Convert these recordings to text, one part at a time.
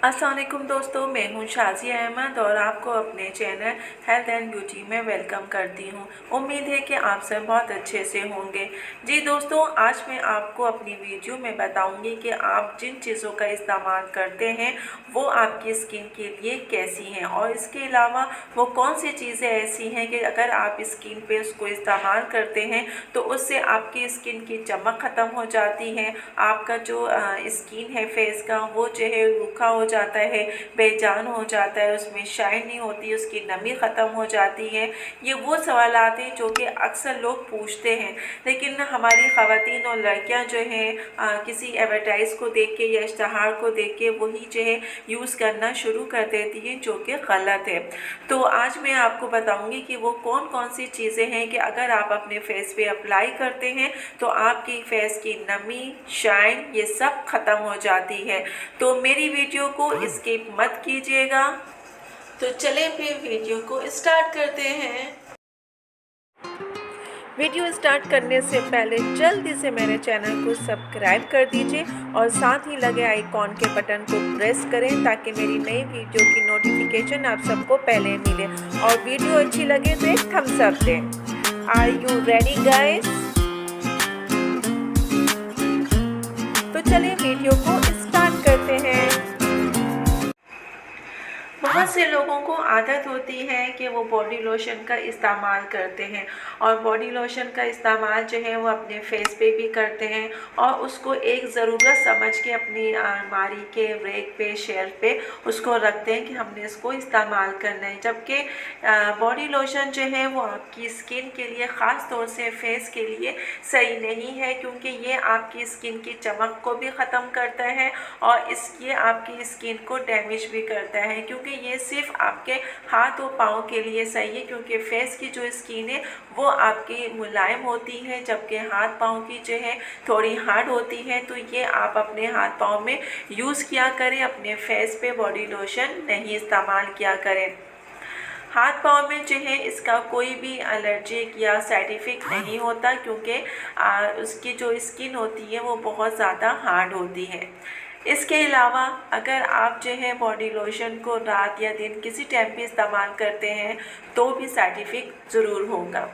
अस्सलाम वालेकुम दोस्तों, मैं हूं शाज़िया अहमद और आपको अपने चैनल हेल्थ एंड ब्यूटी में वेलकम करती हूं। उम्मीद है कि आप सब बहुत अच्छे से होंगे। जी दोस्तों, आज मैं आपको अपनी वीडियो में बताऊंगी कि आप जिन चीज़ों का इस्तेमाल करते हैं वो आपकी स्किन के लिए कैसी हैं और इसके अलावा वो कौन सी चीज़ें ऐसी हैं कि अगर आप स्किन पे उसको इस्तेमाल करते हैं तो उससे आपकी स्किन की चमक ख़त्म हो जाती है, आपका जो स्किन है फेस का वो जो है रूखा हो जाता है, बेजान हो जाता है, उसमें शाइन नहीं होती, उसकी नमी ख़त्म हो जाती है। ये वो सवालात हैं जो कि अक्सर लोग पूछते हैं, लेकिन हमारी ख़वातीन और लड़कियां जो हैं किसी एडवर्टाइज़ को देख के या इश्तहार को देख के वही जो है यूज़ करना शुरू कर देती हैं, जो कि गलत है। तो आज मैं आपको बताऊंगी कि वो कौन कौन सी चीज़ें हैं कि अगर आप अपने फेस पे अप्लाई करते हैं तो आपकी फेस की नमी, शाइन ये सब ख़त्म हो जाती है। तो मेरी वीडियो को स्किप मत कीजिएगा। तो चलें फिर वीडियो को स्टार्ट करते हैं। वीडियो स्टार्ट करने से पहले जल्दी से मेरे चैनल को सब्सक्राइब कर दीजिए और साथ ही लगे आइकॉन के बटन को प्रेस करें ताकि मेरी नई वीडियो की नोटिफिकेशन आप सबको पहले मिले और वीडियो अच्छी लगे तो एक थम्स अप दें। Are you ready guys? तो चलिए वीडियो को स्टार्ट करते हैं। बहुत से लोगों को आदत होती है कि वो बॉडी लोशन का इस्तेमाल करते हैं और बॉडी लोशन का इस्तेमाल जो है वो अपने फेस पे भी करते हैं और उसको एक ज़रूरत समझ के अपनी अलमारी के रैक पे, शेल्फ पे उसको रखते हैं कि हमने इसको इस्तेमाल करना है। जबकि बॉडी लोशन जो है वो आपकी स्किन के लिए, ख़ास तौर से फेस के लिए सही नहीं है, क्योंकि ये आपकी स्किन की चमक को भी ख़त्म करता है और ये आपकी स्किन को डैमेज भी करता है, क्योंकि ये सिर्फ आपके हाथ और पाँव के लिए सही है, क्योंकि फेस की जो स्किन है वो आपकी मुलायम होती है जबकि हाथ पाँव की जो है थोड़ी हार्ड होती है। तो ये आप अपने हाथ पाँव में यूज़ किया करें, अपने फेस पे बॉडी लोशन नहीं इस्तेमाल किया करें। हाथ पाँव में जो है इसका कोई भी एलर्जिक या साइड इफ़ेक्ट नहीं होता, क्योंकि उसकी जो स्किन होती है वो बहुत ज़्यादा हार्ड होती है। इसके अलावा अगर आप जो है बॉडी लोशन को रात या दिन किसी टाइम पे इस्तेमाल करते हैं तो भी साइड इफ़ेक्ट ज़रूर होगा।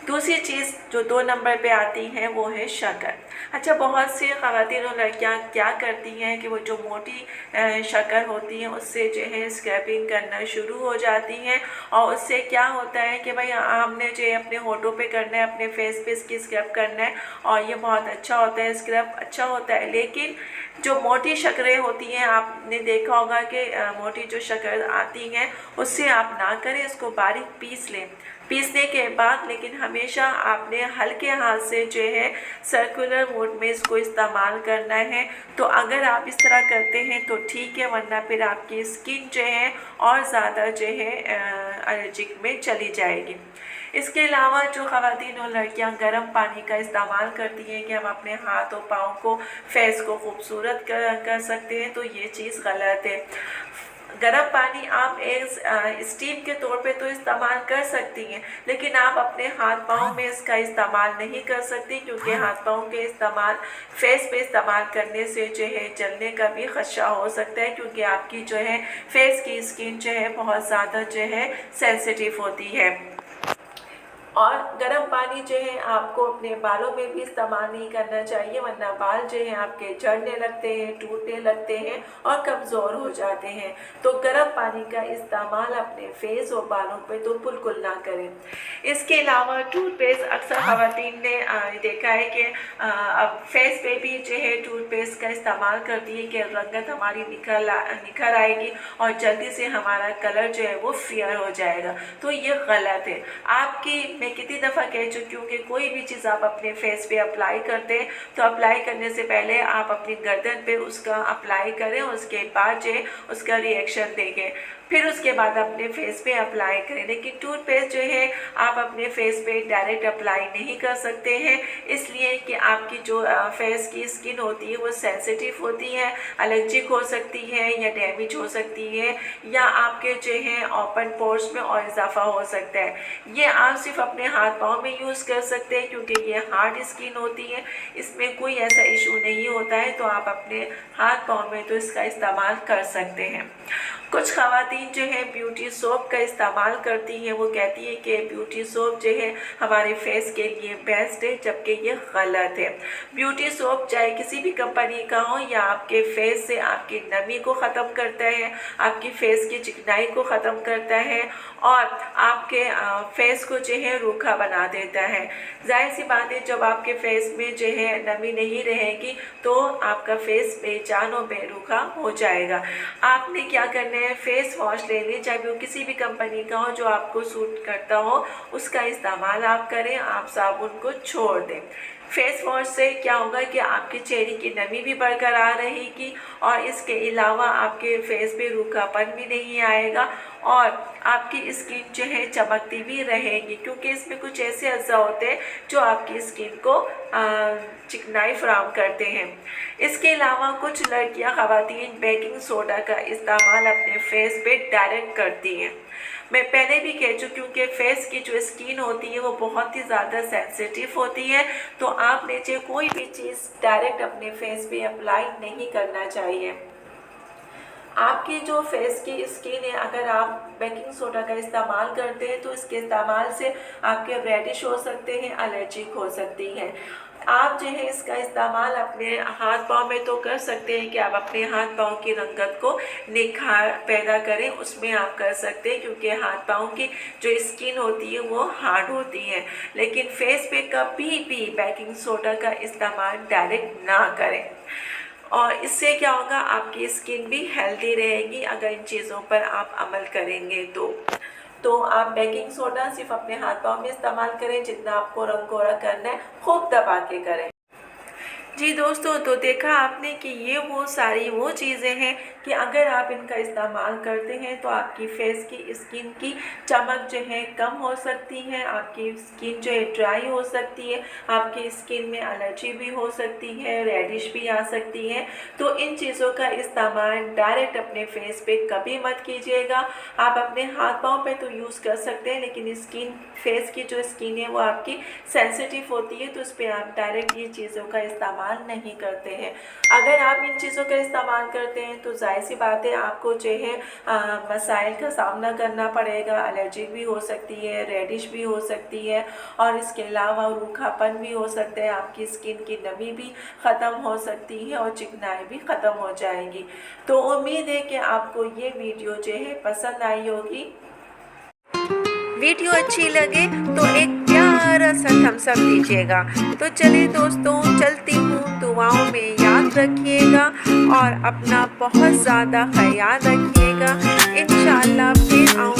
दूसरी चीज़ जो 2 नंबर पे आती है वो है शक्कर। अच्छा, बहुत सी ख़वातीन और लड़कियाँ क्या करती हैं कि वो जो मोटी शक्कर होती है उससे जो है स्क्रैपिंग करना शुरू हो जाती हैं और उससे क्या होता है कि भाई हमने जो है अपने होठों पे करना है, अपने फेस पे इसकी स्क्रैप करना है और ये बहुत अच्छा होता है, स्क्रैप अच्छा होता है। लेकिन जो मोटी शक्करें होती हैं, आपने देखा होगा कि मोटी जो शक्कर आती हैं उससे आप ना करें, इसको बारीक पीस लें। पीसने के बाद लेकिन हमेशा आपने हल्के हाथ से जो है सर्कुलर मोड में इसको इस्तेमाल करना है। तो अगर आप इस तरह करते हैं तो ठीक है, वरना फिर आपकी स्किन जो है और ज़्यादा जो है एलर्जिक में चली जाएगी। इसके अलावा जो ख़वातीन और लड़कियां गर्म पानी का इस्तेमाल करती हैं कि हम अपने हाथ और पाँव को, फेस को खूबसूरत कर सकते हैं, तो ये चीज़ गलत है। गर्म पानी आप एक स्टीम के तौर पे तो इस्तेमाल कर सकती हैं, लेकिन आप अपने हाथ पाँव में इसका इस्तेमाल नहीं कर सकती, क्योंकि हाथ पाँव के इस्तेमाल फेस पे इस्तेमाल करने से जो है जलने का भी खदशा हो सकता है, क्योंकि आपकी जो है फेस की स्किन जो है बहुत ज़्यादा जो है सेंसिटिव होती है। और गर्म पानी जो है आपको अपने बालों में भी इस्तेमाल नहीं करना चाहिए, वरना बाल जो है आपके झड़ने लगते हैं, टूटने लगते हैं और कमज़ोर हो जाते हैं। तो गर्म पानी का इस्तेमाल अपने फेस और बालों पे तो बिल्कुल ना करें। इसके अलावा टूथपेस्ट, अक्सर ख़वातीन ने देखा है कि अब फेस पे भी जो है टूथपेस्ट का इस्तेमाल करती है कि रंगत हमारी निखर आएगी और जल्दी से हमारा कलर जो है वो फेयर हो जाएगा। तो ये गलत है। आपकी, मैं कितनी दफ़ा कह चुकी हूँ कि कोई भी चीज़ आप अपने फेस पे अप्लाई करते हैं तो अप्लाई करने से पहले आप अपनी गर्दन पे उसका अप्लाई करें, उसके बाद जो है उसका रिएक्शन देंगे। फिर उसके बाद अपने फेस पे अप्लाई करें। लेकिन टूथपेस्ट जो है आप अपने फेस पे डायरेक्ट अप्लाई नहीं कर सकते हैं, इसलिए कि आपकी जो फेस की स्किन होती है वो सेंसिटिव होती है, एलर्जिक हो सकती है या डैमेज हो सकती है, या आपके जो है ओपन पोर्स में और इजाफा हो सकता है। ये आप सिर्फ अपने हाथ पाँव में यूज़ कर सकते हैं क्योंकि ये हार्ड स्किन होती है, इसमें कोई ऐसा इशू नहीं होता है, तो आप अपने हाथ पाँव में तो इसका इस्तेमाल कर सकते हैं। कुछ ख़वातीन जो है ब्यूटी सोप का इस्तेमाल करती हैं, वो कहती है कि ब्यूटी सोप जो है हमारे फेस के लिए बेस्ट है, जबकि ये गलत है। ब्यूटी सोप चाहे किसी भी कंपनी का हो, या आपके फेस से आपकी नमी को ख़त्म करता है, आपकी फेस की चिकनाई को ख़त्म करता है और आपके फेस को जो है रूखा बना देता है। जाहिर सी बात है, जब आपके फेस में जो है नमी नहीं रहेगी तो आपका फेस बेजान और बेरूखा हो जाएगा। आपने क्या करना है, फेस वॉश ले लें, चाहे वो किसी भी कंपनी का हो जो आपको सूट करता हो, उसका इस्तेमाल आप करें, आप साबुन को छोड़ दें। फेस वॉश से क्या होगा कि आपके चेहरे की नमी भी बरकरार रहेगी और इसके अलावा आपके फेस पे रूखापन भी नहीं आएगा और आपकी स्किन जो है चमकती भी रहेगी, क्योंकि इसमें कुछ ऐसे अज्जा होते हैं जो आपकी स्किन को चिकनाई फराहम करते हैं। इसके अलावा कुछ लड़कियां ख़वातीन बेकिंग सोडा का इस्तेमाल अपने फेस पे डायरेक्ट करती हैं। मैं पहले भी कह चुकी हूँ कि फेस की जो स्किन होती है वो बहुत ही ज़्यादा सेंसिटिव होती है, तो आपने जो कोई भी चीज़ डायरेक्ट अपने फेस पे अप्लाई नहीं करना चाहिए। आपकी जो फेस की स्किन है, अगर आप बेकिंग सोडा का इस्तेमाल करते हैं तो इसके इस्तेमाल से आपके रेडिश हो सकते हैं, एलर्जिक हो सकती है। आप जो है इसका इस्तेमाल अपने हाथ पाँव में तो कर सकते हैं कि आप अपने हाथ पाँव की रंगत को निखार पैदा करें, उसमें आप कर सकते हैं, क्योंकि हाथ पाँव की जो स्किन होती है वो हार्ड होती है। लेकिन फेस पे कभी भी बेकिंग सोडा का इस्तेमाल डायरेक्ट ना करें, और इससे क्या होगा, आपकी स्किन भी हेल्दी रहेगी अगर इन चीज़ों पर आप अमल करेंगे तो आप बेकिंग सोडा सिर्फ अपने हाथ पाँव में इस्तेमाल करें, जितना आपको रंग गोरा करना है खूब दबा के करें। जी दोस्तों, तो देखा आपने कि ये वो सारी वो चीज़ें हैं कि अगर आप इनका इस्तेमाल करते हैं तो आपकी फेस की स्किन की चमक जो है कम हो सकती है, आपकी स्किन जो है ड्राई हो सकती है, आपकी स्किन में एलर्जी भी हो सकती है, रेडिश भी आ सकती है। तो इन चीज़ों का इस्तेमाल डायरेक्ट अपने फेस पे कभी मत कीजिएगा। आप अपने हाथ पाँव पे तो यूज़ कर सकते हैं, लेकिन स्किन फेस की जो स्किन है वो आपकी सेंसिटिव होती है, तो उस पर आप डायरेक्ट ये चीज़ों का इस्तेमाल नहीं करते हैं। अगर आप इन चीज़ों का इस्तेमाल करते हैं तो जाहिर सी बात है आपको जो है मसाइल का सामना करना पड़ेगा, एलर्जिक भी हो सकती है, रेडिश भी हो सकती है और इसके अलावा रूखापन भी हो सकता है, आपकी स्किन की नमी भी ख़त्म हो सकती है और चिकनाई भी ख़त्म हो जाएगी। तो उम्मीद है कि आपको ये वीडियो जो है पसंद आई होगी। वीडियो अच्छी लगे तो एक प्यारा सा थम्स अप दीजिएगा। तो चलिए दोस्तों, चलती हूँ, दुआओं में याद रखिएगा और अपना बहुत ज़्यादा ख्याल रखिएगा। इंशाअल्लाह फिर आऊँ